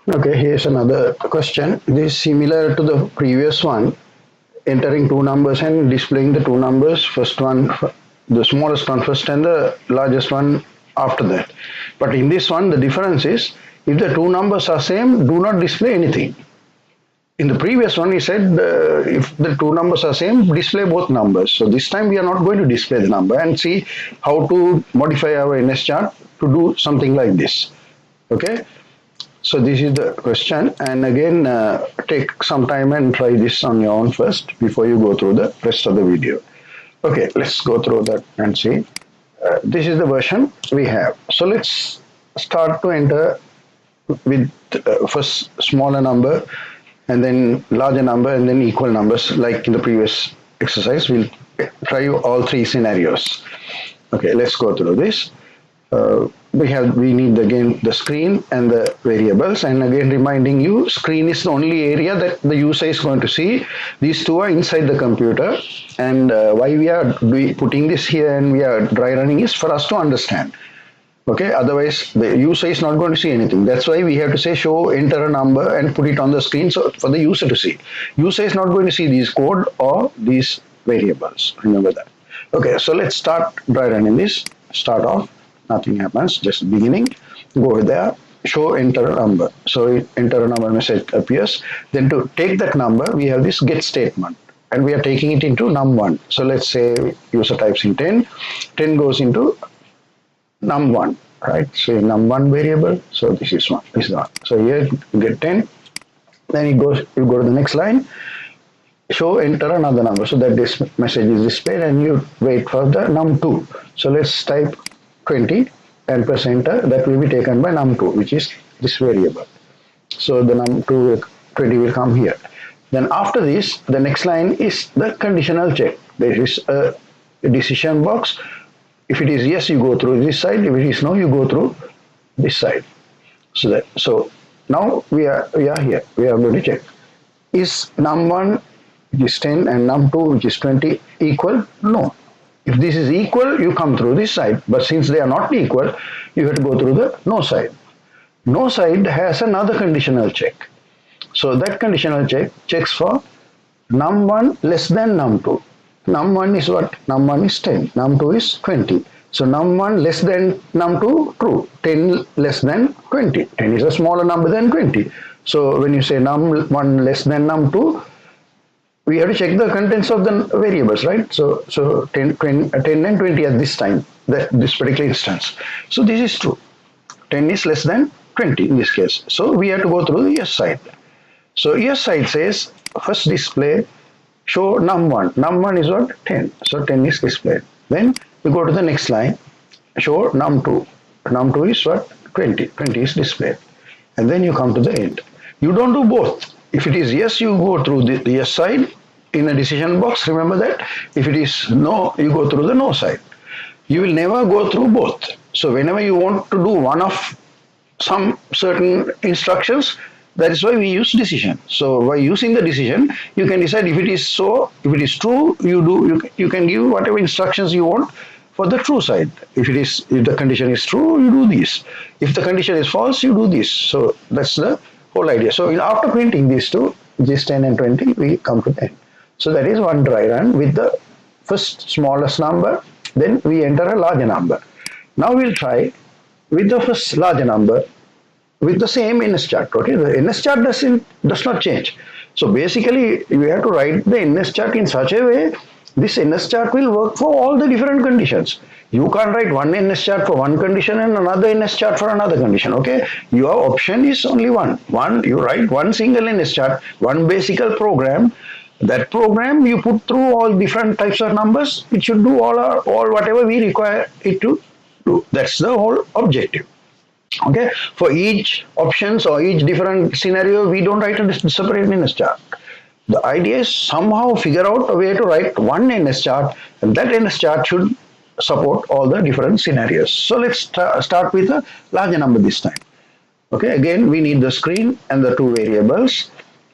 Okay, here's another question. This is similar to the previous one, entering two numbers and displaying the two numbers, first one, the smallest one first and the largest one after that. But in this one, the difference is if the two numbers are same, do not display anything. In the previous one, he said if the two numbers are same, display both numbers. So this time we are not going to display the number and see how to modify our NS chart to do something like this. Okay. So this is the question, and again, take some time and try this on your own first before you go through the rest of the video. Okay, let's go through that and see. This is the version we have. So let's start to enter with first smaller number and then larger number and then equal numbers like in the previous exercise. We'll try all three scenarios. Okay, let's go through this. We need again the screen and the variables, and again reminding you, screen is the only area that the user is going to see. These two are inside the computer, and why we are putting this here and we are dry running is for us to understand. Okay, otherwise the user is not going to see anything. That's why we have to say show, enter a number and put it on the screen so for the user to see. User is not going to see these code or these variables. Remember that. Okay, so let's start dry running this. Start off. Nothing happens, just beginning. Go there, show, enter a number. So enter a number message appears. Then to take that number, we have this get statement, and we are taking it into num1. So let's say user types in 10, 10 goes into num1, right? So num1 variable. So this is one. This is one. So here you get 10. Then it goes. You go to the next line. Show, enter another number. So that this message is displayed, and you wait for the num2. So let's type 20 and press enter. That will be taken by num2, which is this variable. So the num2 20 will come here. Then after this, the next line is the conditional check. There is a decision box. If it is yes, you go through this side. If it is no, you go through this side. So now we are here. We are going to check, is num1, which is 10, and num2, which is 20, equal? No. If this is equal, you come through this side. But since they are not equal, you have to go through the no side. No side has another conditional check. So that conditional check checks for num1 less than num2. Num1 is what? Num1 is 10. Num2 is 20. So num1 less than num2, true. 10 less than 20. 10 is a smaller number than 20. So when you say num1 less than num2, we have to check the contents of the variables, right? So 10 and 20 at this time, this particular instance. So this is true. 10 is less than 20 in this case. So we have to go through the yes side. So yes side says first display show num1. Num1 is what? 10. So 10 is displayed. Then we go to the next line, show num2. Num2 is what? 20. 20 is displayed. And then you come to the end. You don't do both. If it is yes, you go through the yes side in a decision box. Remember that. If it is no, you go through the no side. You will never go through both. So whenever you want to do one of some certain instructions, that is why we use decision. So by using the decision, you can decide if it is so, if it is true, you can give whatever instructions you want for the true side. If the condition is true, you do this. If the condition is false, you do this. So that's the whole idea. So after printing these two, this 10 and 20, we come to 10. So that is one dry run with the first smallest number. Then we enter a larger number. Now we'll try with the first larger number with the same NS chart. Okay, the NS chart does not change. So basically, you have to write the NS chart in such a way this NS chart will work for all the different conditions. You can't write one NS chart for one condition and another NS chart for another condition. Okay, your option is only one. You write one single NS chart, one basic program. That program you put through all different types of numbers. It should do all whatever we require it to do. That's the whole objective. Okay, for each options or each different scenario, we don't write a separate NS chart. The idea is somehow figure out a way to write one NS chart, and that NS chart should support all the different scenarios. So let's start with a larger number this time. Okay, again we need the screen and the two variables,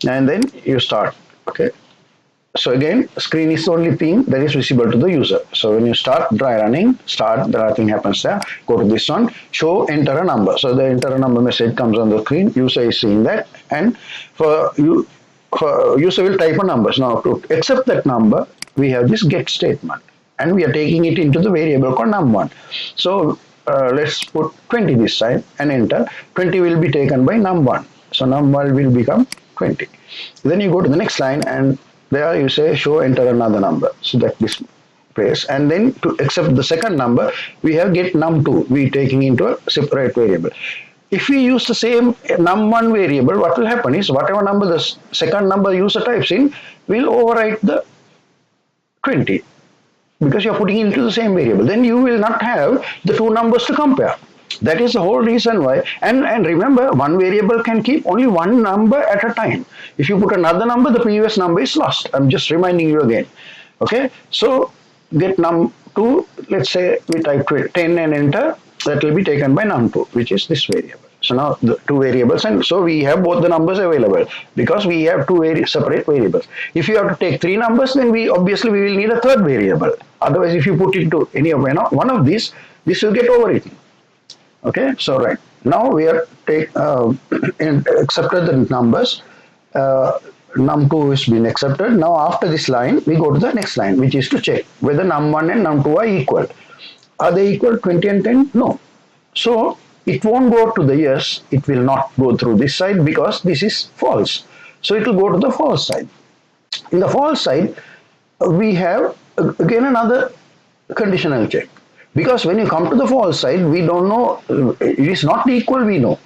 and then you start. Okay, So again, screen is the only thing that is visible to the user. So when you start dry running, nothing happens there. Go to this one, show enter a number. So the enter a number message comes on the screen. User is seeing that, and for user will type a number. Now to accept that number, we have this get statement, and we are taking it into the variable called num1. So let's put 20 this side and enter. 20 will be taken by num1. So num1 will become 20. Then you go to the next line, and there you say show enter another number. So that displays, and then to accept the second number, we have get num2. We taking into a separate variable. If we use the same num1 variable, what will happen is whatever number the second number user types in will overwrite the 20, because you are putting into the same variable. Then you will not have the two numbers to compare. That is the whole reason why. And remember, one variable can keep only one number at a time. If you put another number, the previous number is lost. I'm just reminding you again. Okay, so get num2, let's say we type 10 and enter. That will be taken by num2, which is this variable. So now the two variables, and so we have both the numbers available because we have two separate variables. If you have to take three numbers, then we will need a third variable. Otherwise, if you put into any of one of these, this will get overwritten. Okay, so right now we are accepted the numbers. Num2 has been accepted. Now after this line, we go to the next line, which is to check whether num1 and num2 are equal. Are they equal 20 and 10? No. So it won't go to the yes, it will not go through this side because this is false. So it will go to the false side. In the false side, we have again another conditional check. Because when you come to the false side, we don't know, it is not equal, we know.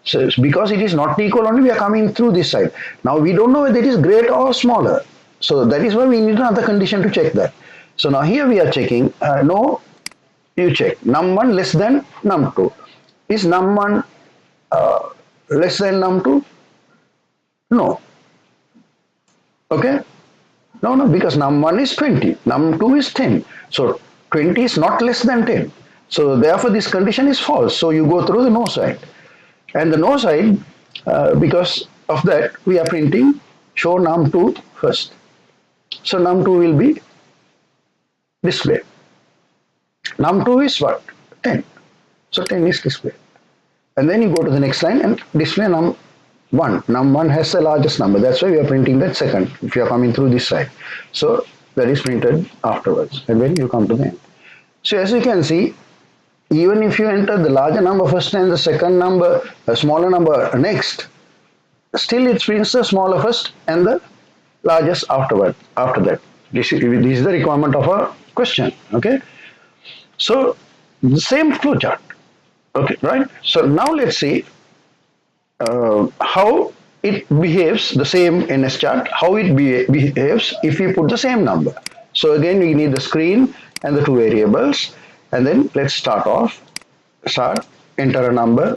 So because it is not equal only, we are coming through this side. Now we don't know whether it is greater or smaller. So that is why we need another condition to check that. So now here we are checking, no, you check num1 less than num2. Is num1 less than num2? No. Okay? No, because num1 is 20, num2 is 10. So 20 is not less than 10. So therefore this condition is false. So you go through the no side. And the no side, because of that, we are printing show num2 first. So num2 will be displayed. Num2 is what? 10. So 10 is displayed. And then you go to the next line and display num1. Num1 has the largest number. That's why we are printing that second if you are coming through this side. So that is printed afterwards. And then you come to the end. So as you can see, even if you enter the larger number first and the second number, a smaller number next, still it prints the smaller first and the largest after that. This is the requirement of a question. Okay. So the same flowchart. Okay, right? So now let's see how it behaves, the same NS chart, how it behaves if we put the same number. So again, we need the screen and the two variables, and then let's start, enter a number,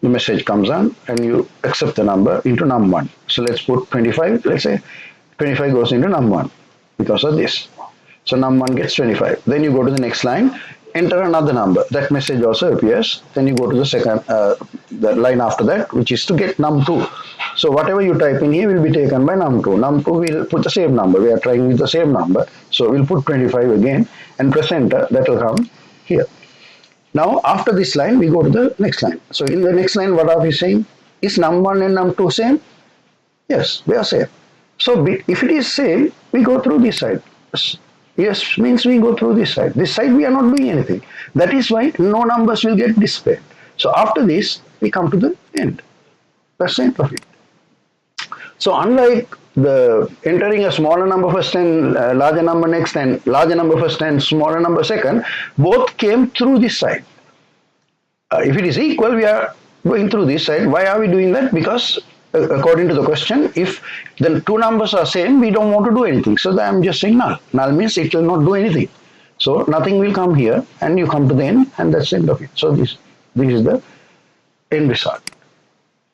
the message comes on, and you accept the number into num1. So let's put 25, let's say 25 goes into num1 because of this. So num1 gets 25. Then you go to the next line, enter another number. That message also appears. Then you go to the second, the line after that, which is to get num2. So whatever you type in here will be taken by num2. Num2 will put the same number. We are trying with the same number. So we'll put 25 again and press enter. That will come here. Now after this line, we go to the next line. So in the next line, what are we saying? Is num1 and num2 same? Yes, they are same. So if it is same, we go through this side. Yes means we go through this side. This side we are not doing anything. That is why no numbers will get displayed. So after this, we come to the end. That's the end of it. So unlike the entering a smaller number first and larger number next and larger number first and smaller number second, both came through this side. If it is equal, we are going through this side. Why are we doing that? Because according to the question, if the two numbers are same, we don't want to do anything. So I am just saying null. Null means it will not do anything. So nothing will come here, and you come to the end, and that's the end of it. So this is the end result.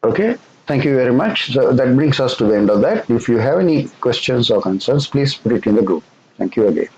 Okay. Thank you very much. So that brings us to the end of that. If you have any questions or concerns, please put it in the group. Thank you again.